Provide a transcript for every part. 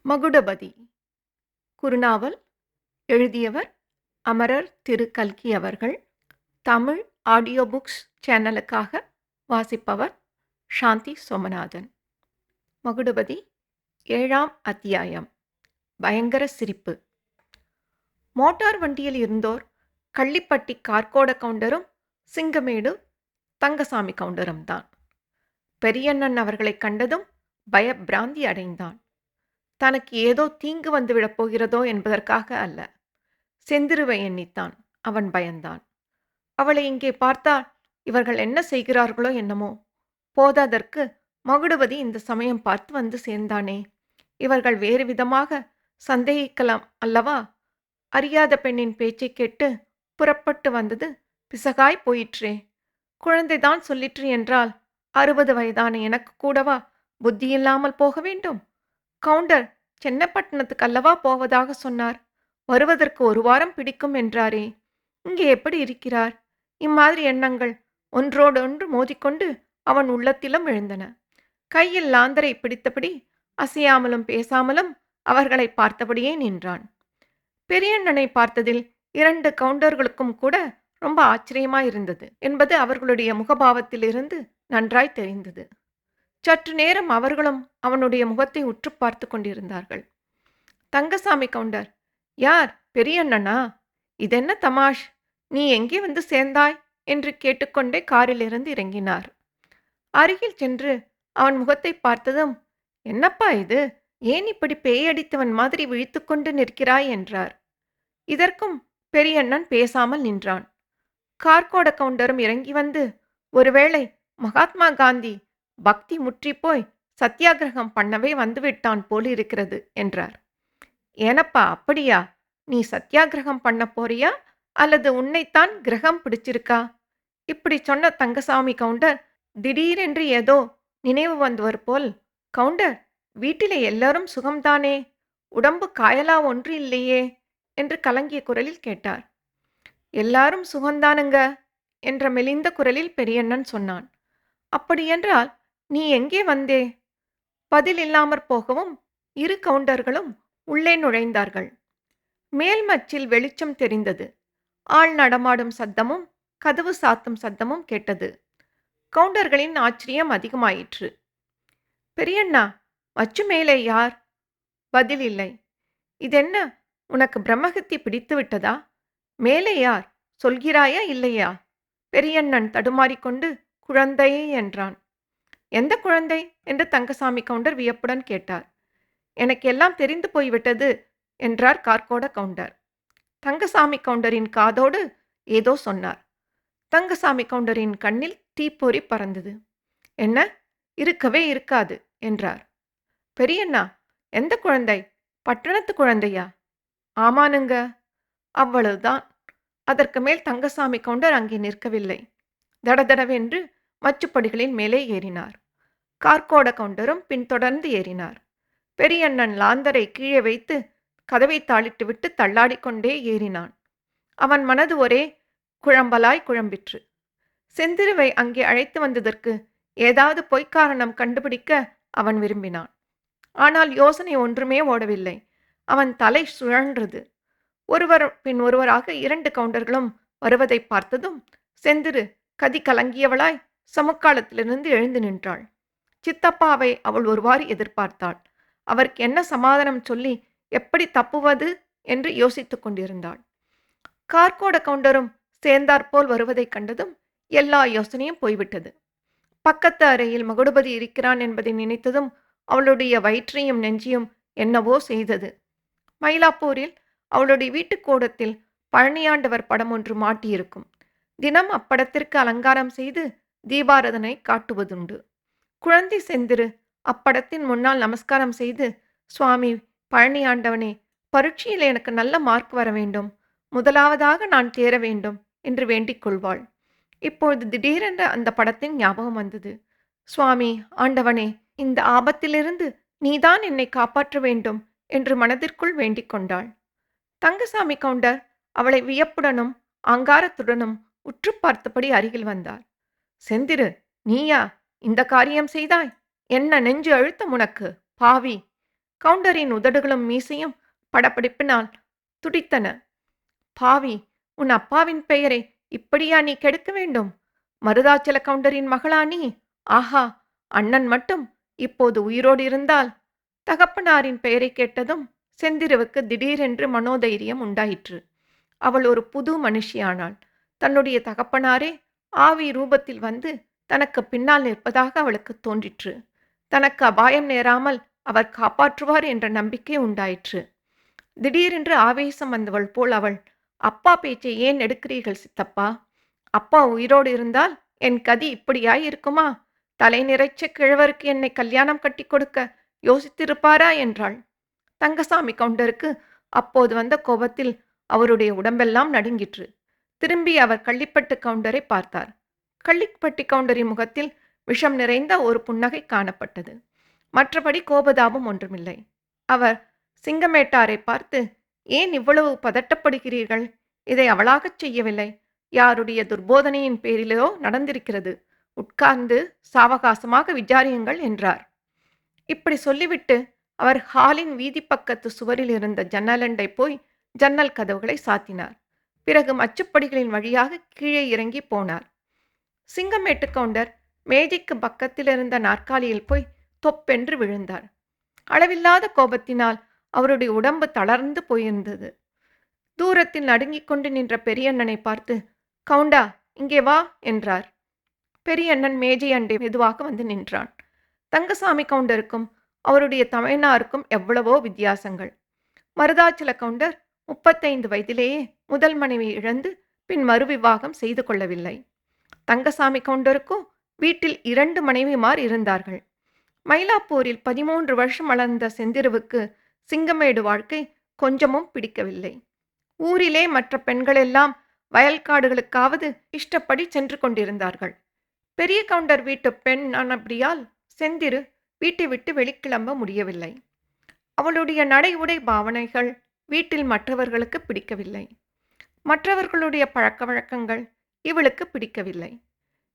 மகுடபதி குறுநாவல் எழுதியவர் அமரர் திரு கல்கி அவர்கள். தமிழ் ஆடியோ புக்ஸ் சேனலுக்காக வாசிப்பவர் சாந்தி சோமநாதன். மகுடபதி 7ஆம் அத்தியாயம். பயங்கர சிரிப்பு. மோட்டார் வண்டியில் இருந்தோர் கள்ளிப்பட்டி கார்கோட கவுண்டரும் சிங்கமேடு தங்கசாமி கவுண்டரும் தான். பெரியண்ணன் அவர்களை கண்டதும் பயப்பிராந்தி அடைந்தான். தனக்கு ஏதோ தீங்கு வந்துவிடப் போகிறதோ என்பதற்காக அல்ல, செந்திருவை எண்ணித்தான் அவன் பயந்தான். அவளை இங்கே பார்த்தால் இவர்கள் என்ன செய்கிறார்களோ என்னமோ. போதாதற்கு மகுடபதி இந்த சமயம் பார்த்து வந்து சேர்ந்தானே, இவர்கள் வேறு விதமாக சந்தேகிக்கலாம் அல்லவா? அறியாத பெண்ணின் பேச்சை கேட்டு புறப்பட்டு வந்தது பிசகாய் போயிற்றே. குழந்தைதான் சொல்லிற்று என்றால் 60 வயதான எனக்கு கூடவா புத்தியில்லாமல் போக வேண்டும்? கவுண்டர் சென்னப்பட்டணத்துக்கு அல்லவா போவதாக சொன்னார். வருவதற்கு 1 வாரம் பிடிக்கும் என்றாரே. இங்கே எப்படி இருக்கிறார்? இம்மாதிரி எண்ணங்கள் ஒன்றோடொன்று மோதிக்கொண்டு அவன் உள்ளத்திலும் எழுந்தன. கையில் லாந்தரை பிடித்தபடி அசையாமலும் பேசாமலும் அவர்களை பார்த்தபடியே நின்றான். பெரியண்ணனை பார்த்ததில் 2 கவுண்டர்களுக்கும் கூட ரொம்ப ஆச்சரியமாயிருந்தது என்பது அவர்களுடைய முகபாவத்திலிருந்து நன்றாய் தெரிந்தது. சற்று நேரம் அவர்களும் அவனுடைய முகத்தை உற்று பார்த்து கொண்டிருந்தார்கள். தங்கசாமி கவுண்டர், யார், பெரியண்ணனா? இதென்ன தமாஷ், நீ எங்கே வந்து சேர்ந்தாய் என்று கேட்டுக்கொண்டே காரிலிருந்து இறங்கினார். அருகில் சென்று அவன் முகத்தை பார்த்ததும், என்னப்பா இது, ஏன் இப்படி பேயடித்தவன் மாதிரி விழித்துக்கொண்டு நிற்கிறாய் என்றார். இதற்கும் பெரியண்ணன் பேசாமல் நின்றான். கார்கோட கவுண்டரும் இறங்கி வந்து, ஒருவேளை மகாத்மா காந்தி பக்தி முற்றிப்போய் சத்தியாகிரகம் பண்ணவே வந்துவிட்டான் போலிருக்கிறது என்றார். ஏனப்பா அப்படியா? நீ சத்தியாகிரகம் பண்ண போறியா அல்லது உன்னைத்தான் கிரகம் பிடிச்சிருக்கா? இப்படி சொன்ன தங்கசாமி கவுண்டர் திடீரென்று ஏதோ நினைவு வந்தவர் போல், கவுண்டர், வீட்டிலே எல்லாரும் சுகம்தானே? உடம்பு காயலா ஒன்று இல்லையே என்று கலங்கிய குரலில் கேட்டார். எல்லாரும் சுகந்தானுங்க என்ற மெலிந்த குரலில் பெரியண்ணன் சொன்னான். அப்படியென்றால் நீ எங்கே வந்தே? பதில் இல்லாமற் போகவும் 2 கவுண்டர்களும் உள்ளே நுழைந்தார்கள். மேல் மச்சில் வெளிச்சம் தெரிந்தது. ஆள் நடமாடும் சத்தமும் கதவு சாத்தும் சத்தமும் கேட்டது. கவுண்டர்களின் ஆச்சரியம் அதிகமாயிற்று. பெரியண்ணா, மச்சு மேலே யார்? பதில் இல்லை. இதென்ன, உனக்கு பிரம்மகத்தி பிடித்து விட்டதா? மேலே யார், சொல்கிறாயா இல்லையா? பெரியண்ணன் தடுமாறிக்கொண்டு குழந்தை என்றான். எந்த குழந்தை என்று தங்கசாமி கவுண்டர் வியப்புடன் கேட்டார். எனக்கு எல்லாம் தெரிந்து போய்விட்டது என்றார் கார்கோட கவுண்டர். தங்கசாமி கவுண்டரின் காதோடு ஏதோ சொன்னார். தங்கசாமி கவுண்டரின் கண்ணில் தீப்பொறி பறந்தது. என்ன, இருக்கவே இருக்காது என்றார். பெரியண்ணா, எந்த குழந்தை? பட்டணத்து குழந்தையா? ஆமானுங்க. அவ்வளவுதான். அதற்கு மேல் தங்கசாமி கவுண்டர் அங்கே நிற்கவில்லை. தடதடவென்று மச்சுப்படிகளின் மேலே ஏறினார். கார்கோட கவுண்டரும் பின்தொடர்ந்து ஏறினார். பெரியண்ணன் லாந்தரை கீழே வைத்து கதவை தாளிட்டுவிட்டு தள்ளாடிக்கொண்டே ஏறினான். அவன் மனது ஒரே குழம்பலாய் குழம்பிற்று. செந்திருவை அங்கே அழைத்து வந்ததற்கு ஏதாவது பொய்க்காரணம் கண்டுபிடிக்க அவன் விரும்பினான். ஆனால் யோசனை ஒன்றுமே ஓடவில்லை. அவன் தலை சுழன்றது. ஒருவர் பின் ஒருவராக 2 கவுண்டர்களும் வருவதை பார்த்ததும் செந்திரு கதி கலங்கியவளாய் சமுக்காலத்திலிருந்து எழுந்து நின்றாள். சித்தப்பாவை அவள் ஒருவாறு எதிர்பார்த்தாள். அவருக்கு என்ன சமாதானம் சொல்லி எப்படி தப்புவது என்று யோசித்துக் கொண்டிருந்தாள். கார்கோட கவுண்டரும் சேர்ந்தாற்போல் வருவதைக் கண்டதும் எல்லா யோசனையும் போய்விட்டது. பக்கத்து அறையில் மகுடபதி இருக்கிறான் என்பதை நினைத்ததும் அவளுடைய வயிற்றையும் நெஞ்சியும் என்னவோ செய்தது. மயிலாப்பூரில் அவளுடைய வீட்டுக்கூடத்தில் பழனியாண்டவர் படம் ஒன்று மாட்டியிருக்கும். தினம் அப்படத்திற்கு அலங்காரம் செய்து தீபாரதனை காட்டுவதுண்டு. குழந்தை செந்திரு அப்படத்தின் முன்னால் நமஸ்காரம் செய்து, சுவாமி பழனியாண்டவனே, பரீட்சையில் எனக்கு நல்ல மார்க் வர வேண்டும், முதலாவதாக நான் தேர வேண்டும் என்று வேண்டிக் கொள்வாள். இப்பொழுது திடீரென்று அந்த படத்தின் ஞாபகம் வந்தது. சுவாமி ஆண்டவனே, இந்த ஆபத்திலிருந்து நீதான் என்னை காப்பாற்ற வேண்டும் என்று மனதிற்குள் வேண்டிக் கொண்டாள். தங்கசாமி கவுண்டர் அவளை வியப்புடனும் ஆங்காரத்துடனும் உற்று பார்த்தபடி அருகில் வந்தார். செந்திரு, நீயா இந்த காரியம் செய்தாய்? என்ன நெஞ்சு அழுத்தம் உனக்கு, பாவி! கவுண்டரின் உதடுகளும் மீசையும் படபடிப்பினால் துடித்தன. பாவி, உன் அப்பாவின் பெயரை இப்படியா நீ கெடுக்க வேண்டும்? மருதாச்சல கவுண்டரின் மகளா நீ? ஆஹா, அண்ணன் மட்டும் இப்போது உயிரோடு இருந்தால். தகப்பனாரின் பெயரை கேட்டதும் செந்திருவுக்கு திடீரென்று மனோதைரியம் உண்டாயிற்று. அவள் ஒரு புது மனுஷியானாள். தன்னுடைய தகப்பனாரே ஆவி ரூபத்தில் வந்து தனக்கு பின்னால் நிற்பதாக அவளுக்கு தோன்றிற்று. தனக்கு அபாயம் நேராமல் அவர் காப்பாற்றுவார் என்ற நம்பிக்கை உண்டாயிற்று. திடீரென்று ஆவேசம் வந்தவள் போல் அவள், அப்பா பேச்சை ஏன் எடுக்கிறீர்கள் சித்தப்பா? அப்பா உயிரோடு இருந்தால் என் கதி இப்படியாய் இருக்குமா? தலை நிறைச்ச கிழவருக்கு என்னை கல்யாணம் கட்டி கொடுக்க யோசித்திருப்பாரா என்றாள். தங்கசாமி கவுண்டருக்கு அப்போது வந்த கோபத்தில் அவருடைய உடம்பெல்லாம் நடுங்கிற்று. திரும்பி அவர் கள்ளிப்பட்டு கவுண்டரை பார்த்தார். கள்ளிப்பட்டி கவுண்டரின் முகத்தில் விஷம் நிறைந்த ஒரு புன்னகை காணப்பட்டது. மற்றபடி கோபதாபம் ஒன்றுமில்லை. அவர் சிங்கமேட்டாரை பார்த்து, ஏன் இவ்வளவு பதட்டப்படுகிறீர்கள்? இதை அவளாகச் செய்யவில்லை. யாருடைய துர்போதனையின் பேரிலோ நடந்திருக்கிறது. உட்கார்ந்து சாவகாசமாக விசாரியுங்கள் என்றார். இப்படி சொல்லிவிட்டு அவர் ஹாலின் வீதி பக்கத்து சுவரில் இருந்த ஜன்னலண்டை போய் ஜன்னல் கதவுகளை சாத்தினார். பிறகு மச்சுப்படிகளின் வழியாக கீழே இறங்கி போனார். சிங்கமேட்டு கவுண்டர் மேஜைக்கு பக்கத்தில் இருந்த நாற்காலியில் போய் தொப்பென்று விழுந்தார். அளவில்லாத கோபத்தினால் அவருடைய உடம்பு தளர்ந்து போயிருந்தது. தூரத்தில் நடுங்கிக் கொண்டு நின்ற பெரியண்ணனை பார்த்து, கவுண்டா, இங்கே வா என்றார். பெரியண்ணன் மேஜை அண்டை மெதுவாக வந்து நின்றான். தங்கசாமி கவுண்டருக்கும் அவருடைய தமையனாருக்கும் எவ்வளவோ வித்தியாசங்கள். மருதாச்சல கவுண்டர் 35 வயதிலேயே முதல் மனைவி இழந்து பின் மறுவிவாகம் செய்து கொள்ளவில்லை. தங்கசாமி கவுண்டருக்கோ வீட்டில் 2 மனைவிமார் இருந்தார்கள். மயிலாப்பூரில் 13 வருஷம் வளர்ந்த செந்திருவுக்கு சிங்கமேடு வாழ்க்கை கொஞ்சமும் பிடிக்கவில்லை. ஊரிலே மற்ற பெண்களெல்லாம் வயல்காடுகளுக்காவது இஷ்டப்படி சென்று கொண்டிருந்தார்கள். பெரிய கவுண்டர் வீட்டு பெண் ஆனபடியால் செந்திரு வீட்டை விட்டு வெளிக்கிளம்ப முடியவில்லை. அவளுடைய நடை உடை பாவனைகள் வீட்டில் மற்றவர்களுக்கு பிடிக்கவில்லை. மற்றவர்களுடைய பழக்க வழக்கங்கள் இவளுக்கு பிடிக்கவில்லை.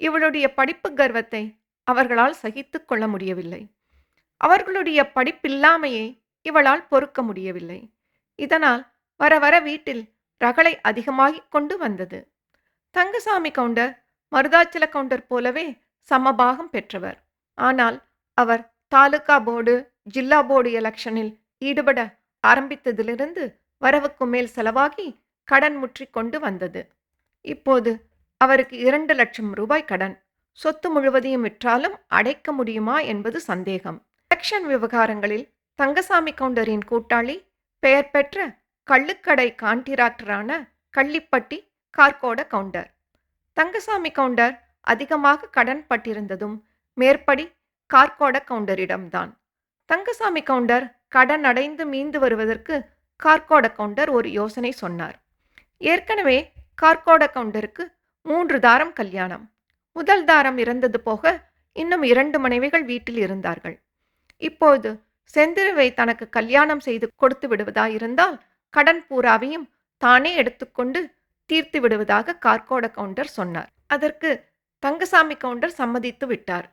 இவளுடைய படிப்பு கர்வத்தை அவர்களால் சகித்து கொள்ள முடியவில்லை. அவர்களுடைய படிப்பில்லாமையை இவளால் பொறுக்க முடியவில்லை. இதனால் வர வர வீட்டில் ரகளை அதிகமாகிக் கொண்டு வந்தது. தங்கசாமி கவுண்டர் மருதாச்சல கவுண்டர் போலவே சமபாகம் பெற்றவர். ஆனால் அவர் தாலுகா போர்டு, ஜில்லா போர்டு எலெக்ஷனில் ஈடுபட ஆரம்பித்ததிலிருந்து வரவுக்கு மேல் செலவாகி கடன் முற்றி கொண்டு வந்தது. இப்போது அவருக்கு 2 லட்சம் ரூபாய் கடன். சொத்து முழுவதையும் விற்றாலும் அடைக்க முடியுமா என்பது சந்தேகம். எலெக்ஷன் விவகாரங்களில் தங்கசாமி கவுண்டரின் கூட்டாளி பெயர் பெற்ற கள்ளுக்கடை கான்ட்ராக்டரான கள்ளிப்பட்டி கார்கோட கவுண்டர். தங்கசாமி கவுண்டர் அதிகமாக கடன் பட்டிருந்ததும் மேற்படி கார்கோட கவுண்டரிடம்தான். தங்கசாமி கவுண்டர் கடன் அடைந்து மீண்டு வருவதற்கு கார்கோட கவுண்டர் ஒரு யோசனை சொன்னார். ஏற்கனவே கார்கோட கவுண்டருக்கு 3 தாரம் கல்யாணம். முதல் தாரம் இறந்தது போக இன்னும் 2 மனைவிகள் வீட்டில் இருந்தார்கள். இப்போது செந்திருவை தனக்கு கல்யாணம் செய்து கொடுத்து விடுவதாயிருந்தால் கடன் பூராவையும் தானே எடுத்துக்கொண்டு தீர்த்து விடுவதாக கார்கோட கவுண்டர் சொன்னார். அதற்கு தங்கசாமி கவுண்டர் சம்மதித்து விட்டார்.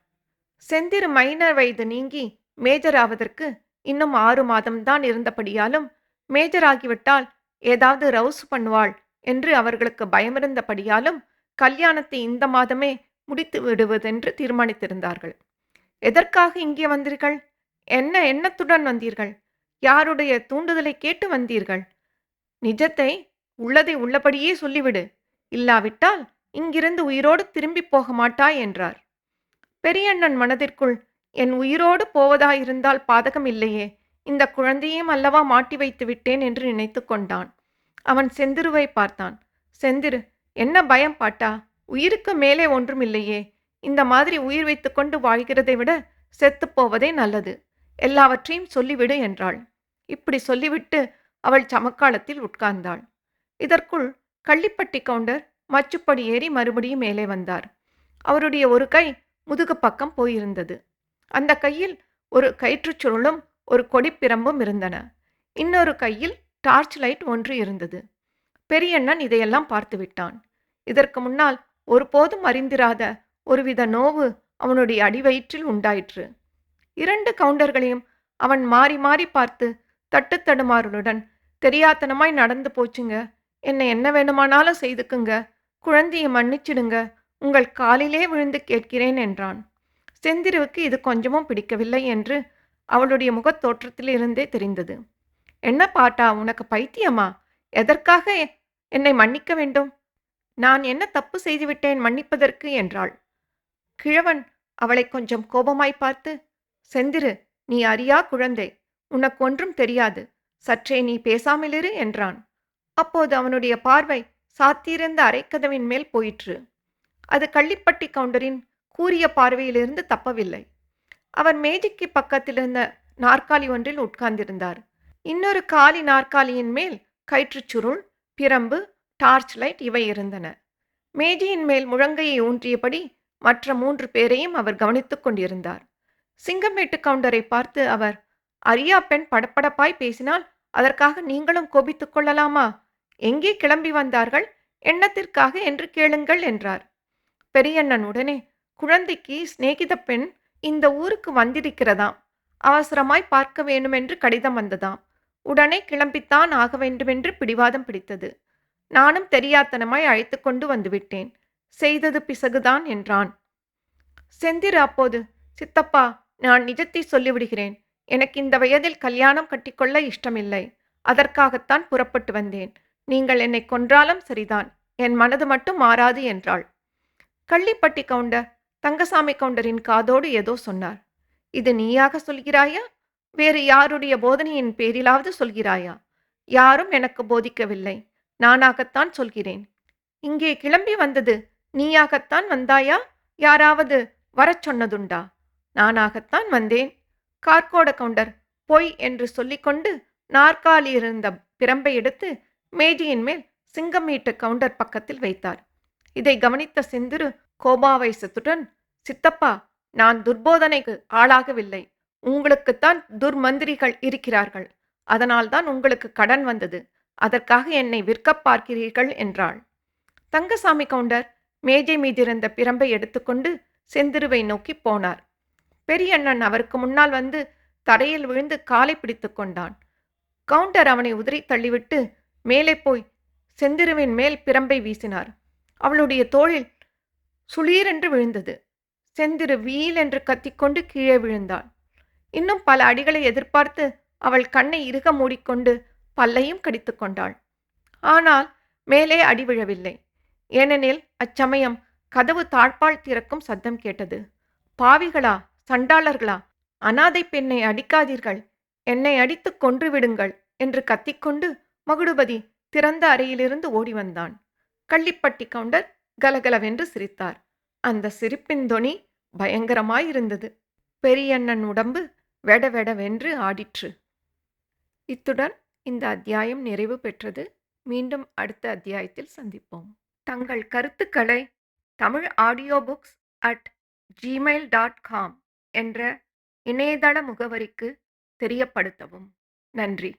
செந்திரு மைனர் வயது நீங்கி மேஜர் ஆவதற்கு இன்னும் 6 மாதம்தான் இருந்தபடியாலும் மேஜர் ஆகிவிட்டால் ஏதாவது ரவுஸ் பண்ணுவாள் என்று அவர்களுக்கு பயமிருந்தபடியாலும் கல்யாணத்தை இந்த மாதமே முடித்து விடுவதென்று தீர்மானித்திருந்தார்கள். எதற்காக இங்கே வந்தீர்கள்? என்ன எண்ணத்துடன் வந்தீர்கள்? யாருடைய தூண்டுதலை கேட்டு வந்தீர்கள்? நிஜத்தை உள்ளதை உள்ளபடியே சொல்லிவிடு. இல்லாவிட்டால் இங்கிருந்து உயிரோடு திரும்பி போக மாட்டாய் என்றார். பெரியண்ணன் மனதிற்குள், என் உயிரோடு போவதாயிருந்தால் பாதகம் இல்லையே, இந்த குழந்தையும் அல்லவா மாட்டி வைத்து விட்டேன் என்று நினைத்து கொண்டான். அவன் செந்திருவை பார்த்தான். செந்திரு, என்ன பயம் பாட்டா? உயிருக்கு மேலே ஒன்றுமில்லையே. இந்த மாதிரி உயிர் வைத்து கொண்டு வாழ்கிறதை விட செத்துப்போவதே நல்லது. எல்லாவற்றையும் சொல்லிவிடு என்றாள். இப்படி சொல்லிவிட்டு அவள் சமக்காலத்தில் உட்கார்ந்தாள். இதற்குள் கள்ளிப்பட்டி கவுண்டர் மச்சுப்படி ஏறி மறுபடியும் மேலே வந்தார். அவருடைய ஒரு கை முதுகு பக்கம் போயிருந்தது. அந்த கையில் ஒரு கயிற்றுச் சுருளும் ஒரு கொடிப்பிரம்பும் இருந்தன. இன்னொரு கையில் டார்ச் லைட் ஒன்று இருந்தது. பெரியண்ணன் இதையெல்லாம் பார்த்து விட்டான். இதற்கு முன்னால் ஒருபோதும் அறிந்திராத ஒருவித நோவு அவனுடைய அடிவயிற்றில் உண்டாயிற்று. 2 கவுண்டர்களையும் அவன் மாறி மாறி பார்த்து தட்டு தடுமாறுடன், தெரியாத்தனமாய் நடந்து போச்சுங்க. என்ன வேணுமானாலும் செய்துக்குங்க. குழந்தைய மன்னிச்சிடுங்க. உங்கள் காலிலே விழுந்து கேட்கிறேன் என்றான். செந்திருவுக்கு இது கொஞ்சமும் பிடிக்கவில்லை என்று அவளுடைய முகத் தோற்றத்திலிருந்தே தெரிந்தது. என்ன பாட்டா, உனக்கு பைத்தியமா? எதற்காக என்னை மன்னிக்க வேண்டும்? நான் என்ன தப்பு செய்துவிட்டேன் மன்னிப்பதற்கு என்றாள். கிழவன் அவளை கொஞ்சம் கோபமாய் பார்த்து, செந்திரு, நீ அறியா குழந்தை. உனக்கு ஒன்றும் தெரியாது. சற்றே நீ பேசாமலிரு என்றான். அப்போது அவனுடைய பார்வை சாத்தியிருந்த அரைக்கதவின் மேல் போயிற்று. அது கள்ளிப்பட்டி கவுண்டரின் கூரிய பார்வையிலிருந்து தப்பவில்லை. அவர் மேஜைக்கு பக்கத்திலிருந்த நாற்காலி ஒன்றில் உட்கார்ந்திருந்தார். இன்னொரு காலி நாற்காலியின் மேல் கயிற்றுச் சுருள், பிரம்பு, டார்ச் லைட் இவை இருந்தன. மேஜையின் மேல் முழங்கையை ஊன்றியபடி மற்ற 3 பேரையும் அவர் கவனித்துக் கொண்டிருந்தார். சிங்கமேட்டு கவுண்டரை பார்த்து அவர், அரியா பெண் படப்படப்பாய் பேசினால் அதற்காக நீங்களும் கோபித்துக் கொள்ளலாமா? எங்கே கிளம்பி வந்தார்கள், என்னத்திற்காக என்று கேளுங்கள் என்றார். பெரியண்ணன் உடனே, குழந்தைக்கு சிநேகித பெண் இந்த ஊருக்கு வந்திருக்கிறதாம். அவசரமாய் பார்க்க வேணுமென்று கடிதம் வந்ததாம். உடனே கிளம்பித்தான் ஆக வேண்டுமென்று பிடிவாதம் பிடித்தது. நானும் தெரியாத்தனமாய் அழைத்து கொண்டு வந்துவிட்டேன். செய்தது பிசகுதான் என்றான். செந்திரு அப்போது, சித்தப்பா, நான் நிஜத்தை சொல்லிவிடுகிறேன். எனக்கு இந்த வயதில் கல்யாணம் கட்டிக்கொள்ள இஷ்டமில்லை. அதற்காகத்தான் புறப்பட்டு வந்தேன். நீங்கள் என்னை கொன்றாலும் சரிதான். என் மனது மட்டும் மாறாது என்றாள். கள்ளிப்பட்டி கவுண்டர் தங்கசாமி கவுண்டரின் காதோடு ஏதோ சொன்னார். இது நீயாக சொல்கிறாயா? வேறு யாருடைய போதனையின் பேரிலாவது சொல்கிறாயா? யாரும் எனக்கு போதிக்கவில்லை. நானாகத்தான் சொல்கிறேன். இங்கே கிளம்பி வந்தது நீயாகத்தான் வந்தாயா? யாராவது வரச் சொன்னதுண்டா? நானாகத்தான் வந்தேன். கார்கோட கவுண்டர் பொய் என்று சொல்லிக்கொண்டு நாற்காலியிருந்த பிரம்பை எடுத்து மேஜையின் மேல் சிங்கமீட்டு கவுண்டர் பக்கத்தில் வைத்தார். இதை கவனித்த செந்திரு கோபாவேசத்துடன், சித்தப்பா, நான் துர்போதனைக்கு ஆளாகவில்லை. உங்களுக்குத்தான் துர்மந்திரிகள் இருக்கிறார்கள். அதனால்தான் உங்களுக்கு கடன் வந்தது. அதற்காக என்னை விற்கப் பார்க்கிறீர்கள் என்றாள். தங்கசாமி கவுண்டர் மேஜை மீதிருந்த பிரம்பை எடுத்துக்கொண்டு செந்திருவை நோக்கி போனார். பெரியண்ணன் அவருக்கு முன்னால் வந்து தரையில் விழுந்து காலை பிடித்து கொண்டான். கவுண்டர் அவனை உதறி தள்ளிவிட்டு மேலே போய் செந்திருவின் மேல் பிரம்பை வீசினார். அவளுடைய தோளில் சுளீரென்று விழுந்தது. செந்திரு வீல் என்று கத்திக்கொண்டு கீழே விழுந்தாள். இன்னும் பல அடிகளை எதிர்பார்த்து அவள் கண்ணை இறுக மூடிக்கொண்டு பல்லையும் கடித்து கொண்டாள். ஆனால் மேலே அடி விழவில்லை. ஏனெனில் அச்சமயம் கதவு தாழ்பால் திறக்கும் சத்தம் கேட்டது. பாவிகளா, சண்டாளர்களா, அனாதை பெண்ணை அடிக்காதீர்கள், என்னை அடித்து கொன்று விடுங்கள் என்று கத்திக்கொண்டு மகுடுபதி திறந்த அறையிலிருந்து ஓடி வந்தான். கள்ளிப்பட்டி கவுண்டர் கலகலவென்று சிரித்தார். அந்த சிரிப்பின் தொனி பயங்கரமாயிருந்தது. பெரியண்ணன் உடம்பு வெடவெடவென்று ஆடிற்று. இத்துடன் இந்த அத்தியாயம் நிறைவு பெற்றது. மீண்டும் அடுத்த அத்தியாயத்தில் சந்திப்போம். தங்கள் கருத்துக்களை tamilaudiobooks@gmail.com என்ற இணையதள முகவரிக்கு தெரியப்படுத்தவும். நன்றி.